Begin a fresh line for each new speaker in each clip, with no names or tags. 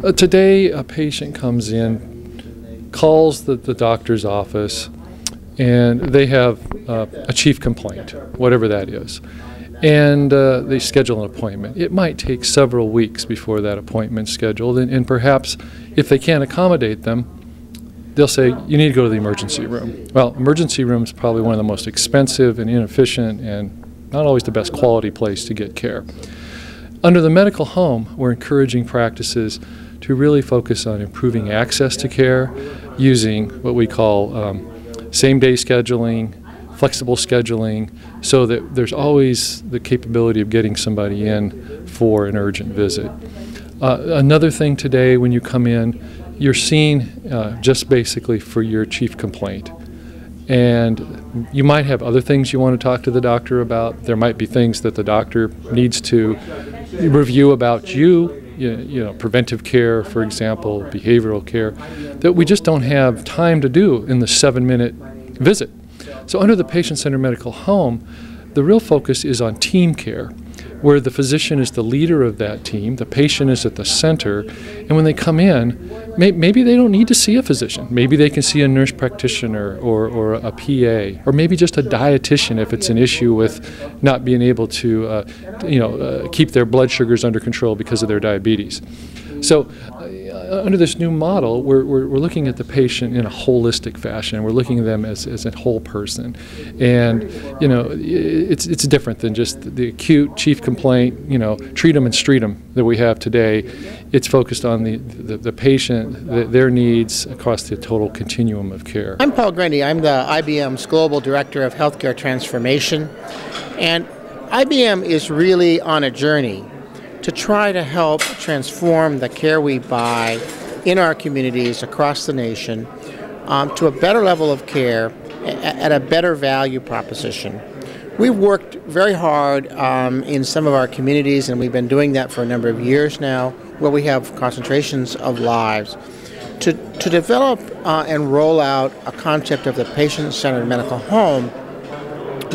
Today, a patient comes in, calls the doctor's office, and they have a chief complaint, whatever that is. And they schedule an appointment. It might take several weeks before that appointment's scheduled, and perhaps if they can't accommodate them, they'll say, you need to go to the emergency room. Well, emergency room is probably one of the most expensive and inefficient and not always the best quality place to get care. Under the medical home, we're encouraging practices to really focus on improving access to care using what we call same-day scheduling, flexible scheduling, so that there's always the capability of getting somebody in for an urgent visit. Another thing today, when you come in, you're seen just basically for your chief complaint. And you might have other things you want to talk to the doctor about. There might be things that the doctor needs to review about you, you know, preventive care, for example, behavioral care, that we just don't have time to do in the 7-minute visit. So under the patient-centered medical home, the real focus is on team care, where the physician is the leader of that team, the patient is at the center, and when they come in, maybe they don't need to see a physician. Maybe they can see a nurse practitioner or a PA, or maybe just a dietitian if it's an issue with not being able to keep their blood sugars under control because of their diabetes. So under this new model, we're looking at the patient in a holistic fashion. We're looking at them as a whole person. And, you know, it's different than just the acute chief complaint, you know, treat them and street them that we have today. It's focused on the patient, their needs across the total continuum of care.
I'm Paul Grandi. I'm the IBM's Global Director of Healthcare Transformation. And IBM is really on a journey to try to help transform the care we buy in our communities across the nation to a better level of care at a better value proposition. We've worked very hard in some of our communities, and we've been doing that for a number of years now, where we have concentrations of lives, to develop and roll out a concept of the patient-centered medical home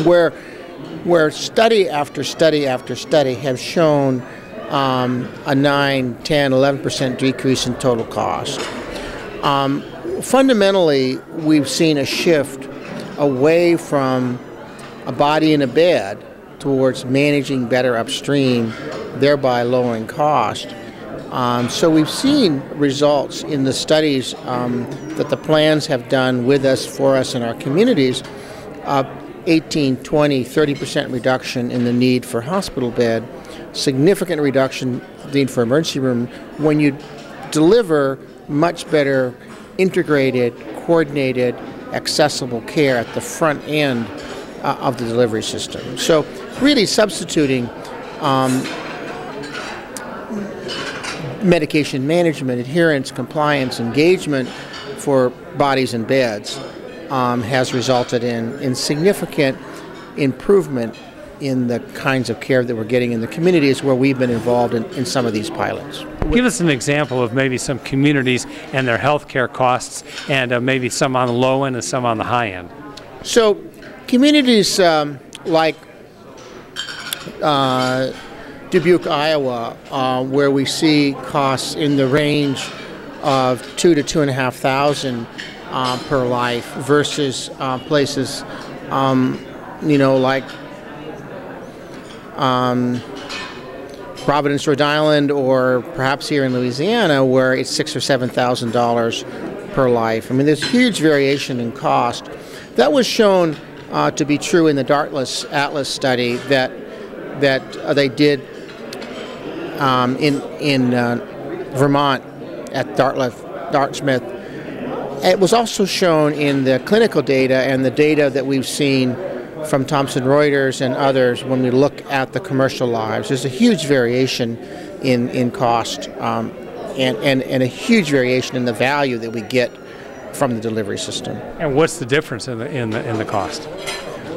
where study after study after study have shown a 9, 10, 11% decrease in total cost. Fundamentally, we've seen a shift away from a body in a bed towards managing better upstream, thereby lowering cost. So we've seen results in the studies that the plans have done with us, for us in our communities, 18, 20, 30% reduction in the need for hospital bed, significant reduction in the need for emergency room when you deliver much better integrated, coordinated, accessible care at the front end of the delivery system. So really substituting medication management, adherence, compliance, engagement for bodies and beds has resulted in significant improvement in the kinds of care that we're getting in the communities where we've been involved in some of these pilots.
Give us an example of maybe some communities and their health care costs, and maybe some on the low end and some on the high end.
So communities like Dubuque, Iowa, where we see costs in the range of $2,000 to $2,500 per life, versus places like Providence, Rhode Island, or perhaps here in Louisiana, where it's $6,000 or $7,000 per life. I mean, there's huge variation in cost. That was shown to be true in the Dartmouth Atlas study that they did in Vermont at Dartmouth. It was also shown in the clinical data and the data that we've seen from Thomson Reuters and others when we look at the commercial lives. There's a huge variation in cost and a huge variation in the value that we get from the delivery system.
And what's the difference in the cost?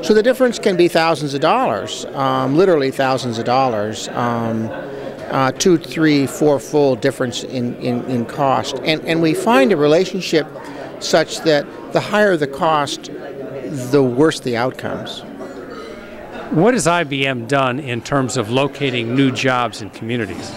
So the difference can be thousands of dollars, literally thousands of dollars, 2, 3, 4-fold difference in cost. And we find a relationship such that the higher the cost, the worse the outcomes.
What has IBM done in terms of locating new jobs in communities?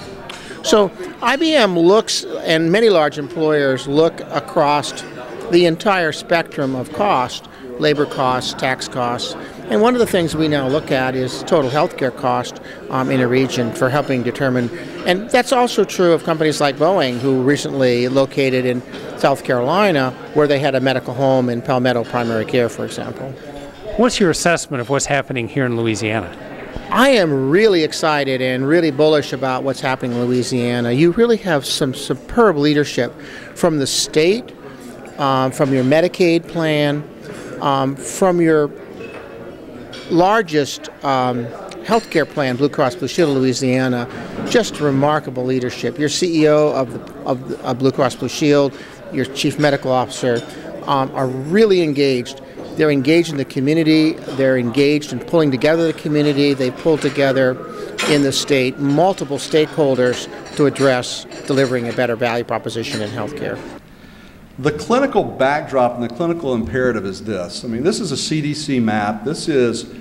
So IBM looks, and many large employers look across the entire spectrum of cost, labor costs, tax costs, and one of the things we now look at is total healthcare cost in a region for helping determine, and that's also true of companies like Boeing, who recently located in South Carolina, where they had a medical home in Palmetto Primary Care, for example.
What's your assessment of what's happening here in Louisiana?
I am really excited and really bullish about what's happening in Louisiana. You really have some superb leadership from the state, from your Medicaid plan, from your largest healthcare plan, Blue Cross Blue Shield of Louisiana. Just remarkable leadership. Your CEO of Blue Cross Blue Shield, your chief medical officer, are really engaged. They're engaged in the community. They're engaged in pulling together the community. They pull together in the state multiple stakeholders to address delivering a better value proposition in healthcare.
The clinical backdrop and the clinical imperative is this. I mean, this is a CDC map. This is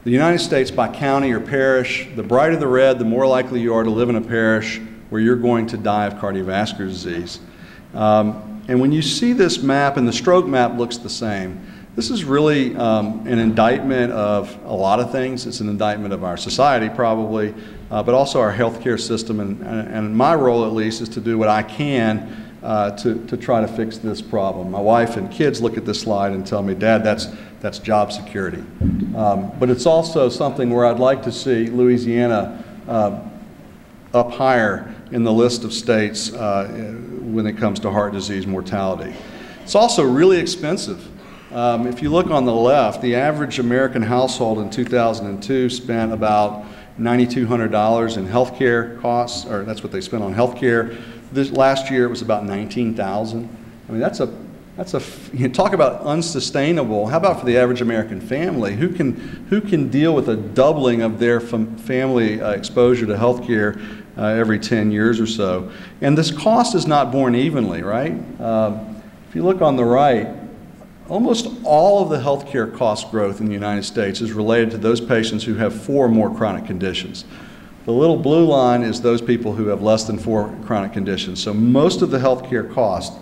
the United States by county or parish. The brighter the red, the more likely you are to live in a parish where you're going to die of cardiovascular disease. And when you see this map, and the stroke map looks the same, this is really an indictment of a lot of things. It's an indictment of our society, probably, but also our healthcare system. And my role, at least, is to do what I can to try to fix this problem. My wife and kids look at this slide and tell me, Dad, that's job security. But it's also something where I'd like to see Louisiana up higher in the list of states when it comes to heart disease mortality. It's also really expensive. If you look on the left, the average American household in 2002 spent about $9,200 in health care costs, or that's what they spent on health care. This last year it was about $19,000. I mean, you talk about unsustainable. How about for the average American family? Who can deal with a doubling of their family exposure to health care every 10 years or so? And this cost is not borne evenly, right? If you look on the right, almost all of the healthcare cost growth in the United States is related to those patients who have 4 or more chronic conditions. The little blue line is those people who have less than 4 chronic conditions. So most of the healthcare cost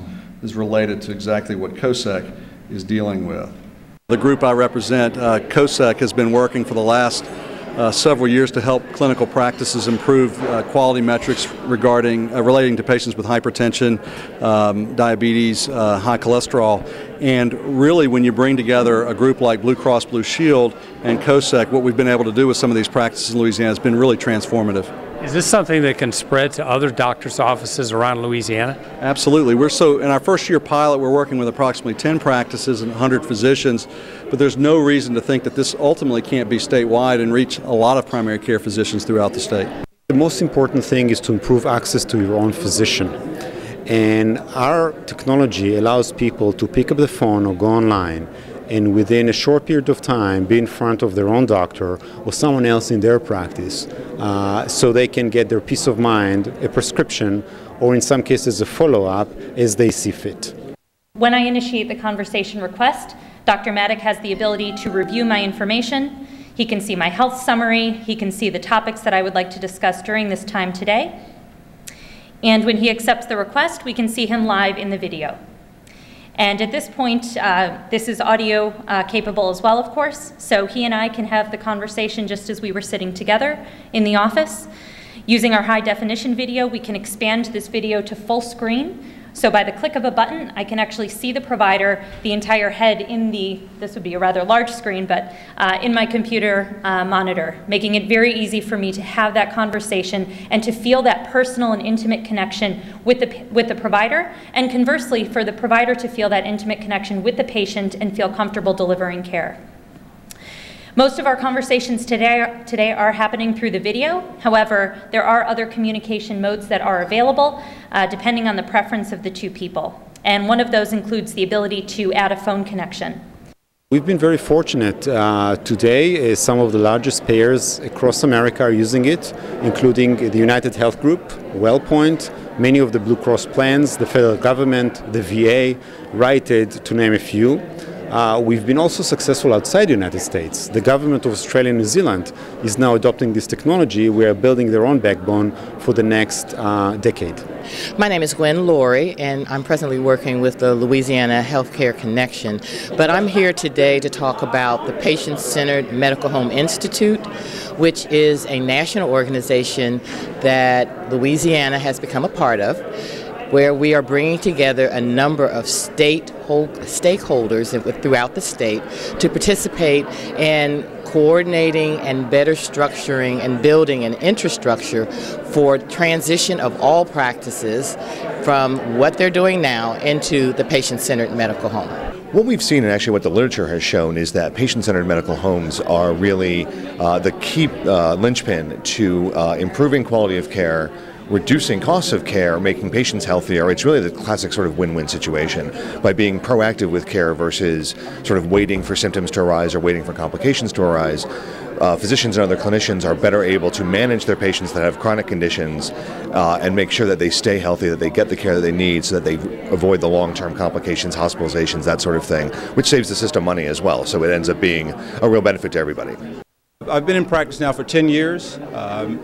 is related to exactly what COSEC is dealing with. The group I represent, COSEC, has been working for the last several years to help clinical practices improve quality metrics relating to patients with hypertension, diabetes, high cholesterol. And really, when you bring together a group like Blue Cross Blue Shield and COSEC, what we've been able to do with some of these practices in Louisiana has been really transformative.
Is this something that can spread to other doctors' offices around Louisiana?
Absolutely. In our first year pilot, we're working with approximately 10 practices and 100 physicians, but there's no reason to think that this ultimately can't be statewide and reach a lot of primary care physicians throughout the state.
The most important thing is to improve access to your own physician. And our technology allows people to pick up the phone or go online and within a short period of time be in front of their own doctor or someone else in their practice so they can get their peace of mind, a prescription, or in some cases a follow-up as they see fit.
When I initiate the conversation request, Dr. Maddock has the ability to review my information. He can see my health summary. He can see the topics that I would like to discuss during this time today. And when he accepts the request, we can see him live in the video. And at this point, this is audio capable as well, of course, so he and I can have the conversation just as we were sitting together in the office. Using our high definition video, we can expand this video to full screen. So by the click of a button, I can actually see the provider, the entire head in this would be a rather large screen, but in my computer monitor, making it very easy for me to have that conversation and to feel that personal and intimate connection with the provider, and conversely, for the provider to feel that intimate connection with the patient and feel comfortable delivering care. Most of our conversations today are happening through the video. However, there are other communication modes that are available depending on the preference of the two people. And one of those includes the ability to add a phone connection.
We've been very fortunate. Today, some of the largest payers across America are using it, including the United Health Group, WellPoint, many of the Blue Cross plans, the federal government, the VA, Rite Aid, to name a few. We've been also successful outside the United States. The government of Australia and New Zealand is now adopting this technology. We are building their own backbone for the next decade.
My name is Gwen Lori, and I'm presently working with the Louisiana Healthcare Connection. But I'm here today to talk about the Patient-Centered Medical Home Institute, which is a national organization that Louisiana has become a part of, where we are bringing together a number of stakeholders throughout the state to participate in coordinating and better structuring and building an infrastructure for transition of all practices from what they're doing now into the patient-centered medical home.
What we've seen, and actually what the literature has shown, is that patient-centered medical homes are really the key linchpin to improving quality of care, reducing costs of care, making patients healthier. It's really the classic sort of win-win situation by being proactive with care versus sort of waiting for symptoms to arise or waiting for complications to arise. Physicians and other clinicians are better able to manage their patients that have chronic conditions and make sure that they stay healthy, that they get the care that they need so that they avoid the long-term complications, hospitalizations, that sort of thing, which saves the system money as well. So it ends up being a real benefit to everybody.
I've been in practice now for 10 years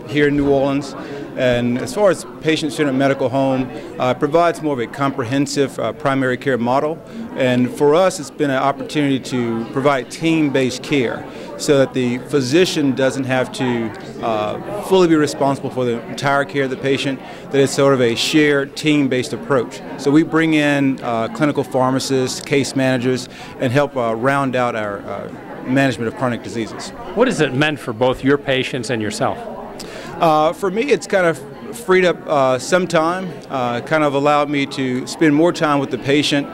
here in New Orleans, and as far as patient-centered medical home, provides more of a comprehensive primary care model, and for us it's been an opportunity to provide team-based care so that the physician doesn't have to fully be responsible for the entire care of the patient, that it's sort of a shared team-based approach. So we bring in clinical pharmacists, case managers, and help round out our management of chronic diseases.
What has it meant for both your patients and yourself?
For me, it's kind of freed up some time, kind of allowed me to spend more time with the patient,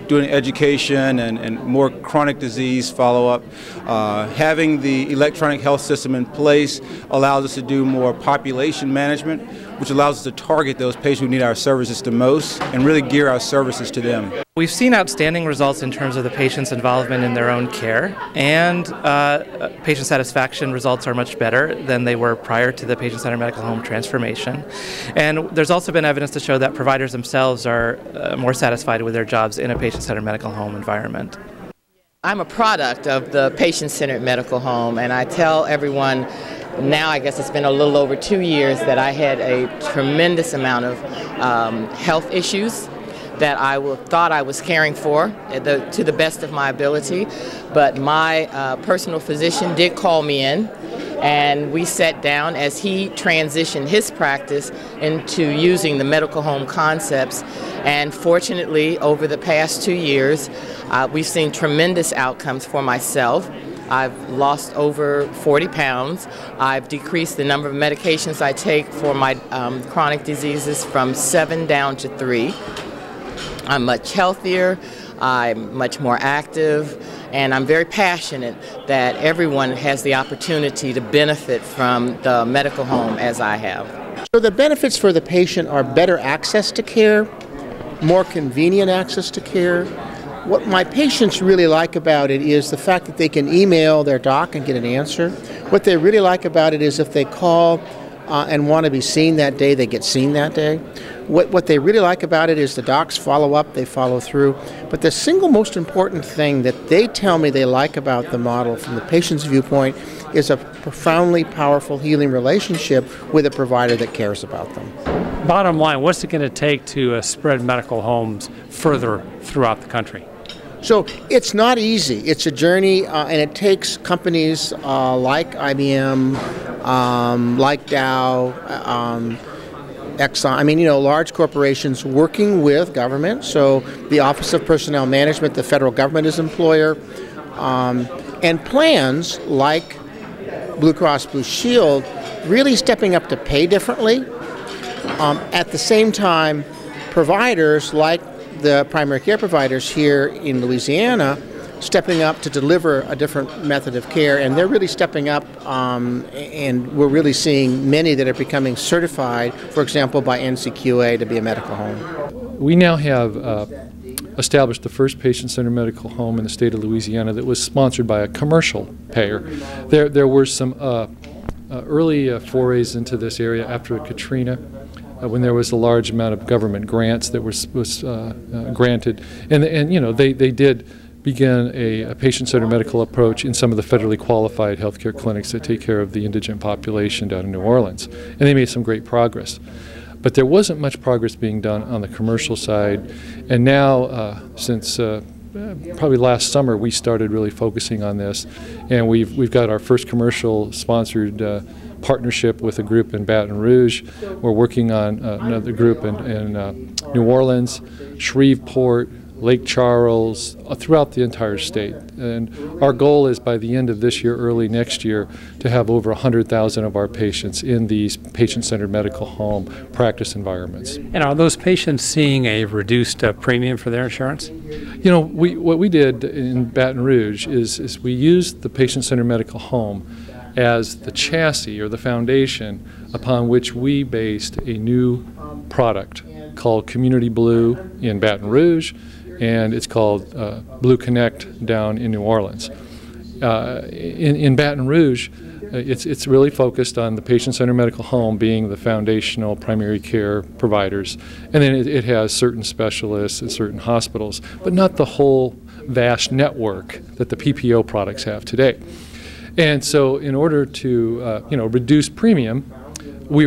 doing education and more chronic disease follow-up. Having the electronic health system in place allows us to do more population management, which allows us to target those patients who need our services the most and really gear our services to them.
We've seen outstanding results in terms of the patient's involvement in their own care, and patient satisfaction results are much better than they were prior to the patient-centered medical home transformation. And there's also been evidence to show that providers themselves are more satisfied with their jobs in a patient-centered medical home environment.
I'm a product of the patient-centered medical home, and I tell everyone now, I guess it's been a little over 2 years, that I had a tremendous amount of health issues that I thought I was caring for to the best of my ability, but my personal physician did call me in, and we sat down as he transitioned his practice into using the medical home concepts. And fortunately, over the past 2 years, we've seen tremendous outcomes for myself. I've lost over 40 pounds. I've decreased the number of medications I take for my chronic diseases from 7 down to 3. I'm much healthier, I'm much more active, and I'm very passionate that everyone has the opportunity to benefit from the medical home as I have.
So the benefits for the patient are better access to care, more convenient access to care. What my patients really like about it is the fact that they can email their doc and get an answer. What they really like about it is if they call and want to be seen that day, they get seen that day. What they really like about it is the docs follow up, they follow through. But the single most important thing that they tell me they like about the model from the patient's viewpoint is a profoundly powerful healing relationship with a provider that cares about them.
Bottom line, what's it going to take to spread medical homes further throughout the country?
So it's not easy. It's a journey, and it takes companies like IBM, like Dow, Exxon, I mean, large corporations working with government. So the Office of Personnel Management, the federal government is employer, and plans like Blue Cross Blue Shield really stepping up to pay differently. At the same time, providers like the primary care providers here in Louisiana stepping up to deliver a different method of care, and they're really stepping up, and we're really seeing many that are becoming certified, for example, by NCQA to be a medical home.
We now have established the first patient-centered medical home in the state of Louisiana that was sponsored by a commercial payer. There were some early forays into this area after Katrina, when there was a large amount of government grants that was granted, and they did begin a patient-centered medical approach in some of the federally qualified healthcare clinics that take care of the indigent population down in New Orleans. And they made some great progress. But there wasn't much progress being done on the commercial side. And now, since probably last summer, we started really focusing on this. And we've got our first commercial sponsored partnership with a group in Baton Rouge. We're working on another group in New Orleans, Shreveport, Lake Charles, throughout the entire state. And our goal is by the end of this year, early next year, to have over 100,000 of our patients in these patient-centered medical home practice environments.
And are those patients seeing a reduced premium for their insurance?
You know, what we did in Baton Rouge is we used the patient-centered medical home as the chassis or the foundation upon which we based a new product called Community Blue in Baton Rouge, and it's called Blue Connect down in New Orleans. In Baton Rouge, it's really focused on the patient-centered medical home being the foundational primary care providers, and then it has certain specialists and certain hospitals, but not the whole vast network that the PPO products have today. And so in order to reduce premium, we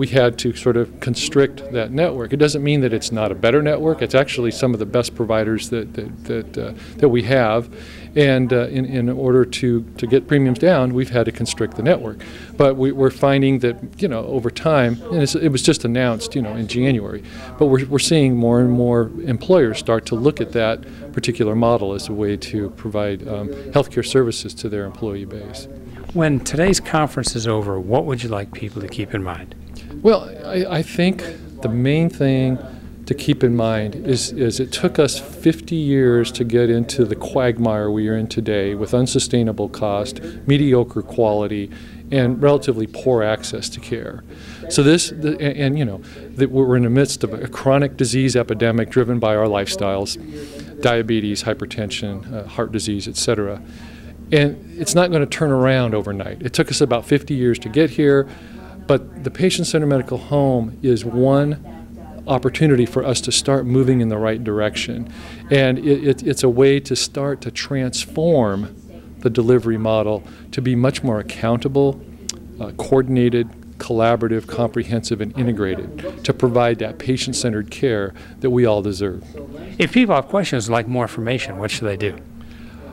had to sort of constrict that network. It doesn't mean that it's not a better network. It's actually some of the best providers that we have. And in order to get premiums down, we've had to constrict the network. But we're finding that over time, and it was just announced in January, but we're seeing more and more employers start to look at that particular model as a way to provide healthcare services to their employee base.
When today's conference is over, what would you like people to keep in mind?
Well, I think the main thing to keep in mind is it took us 50 years to get into the quagmire we are in today with unsustainable cost, mediocre quality, and relatively poor access to care. So that we're in the midst of a chronic disease epidemic driven by our lifestyles, diabetes, hypertension, heart disease, etc. And it's not going to turn around overnight. It took us about 50 years to get here, but the patient-centered medical home is one opportunity for us to start moving in the right direction. And it's a way to start to transform the delivery model to be much more accountable, coordinated, collaborative, comprehensive, and integrated to provide that patient-centered care that we all deserve.
If people have questions like more information, what should they do?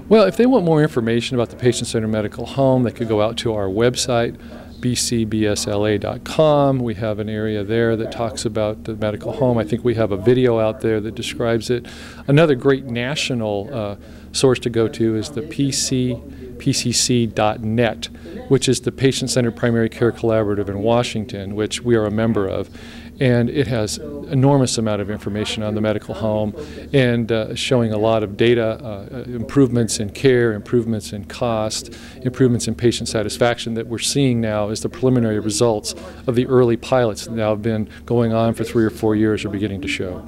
Well, if they want more information about the patient-centered medical home, they could go out to our website, bcbsla.com. We have an area there that talks about the medical home. I think we have a video out there that describes it. Another great national source to go to is the pcc.net, which is the Patient-Centered Primary Care Collaborative in Washington, which we are a member of. And it has enormous amount of information on the medical home and showing a lot of data, improvements in care, improvements in cost, improvements in patient satisfaction that we're seeing now as the preliminary results of the early pilots that now have been going on for 3 or 4 years are beginning to show.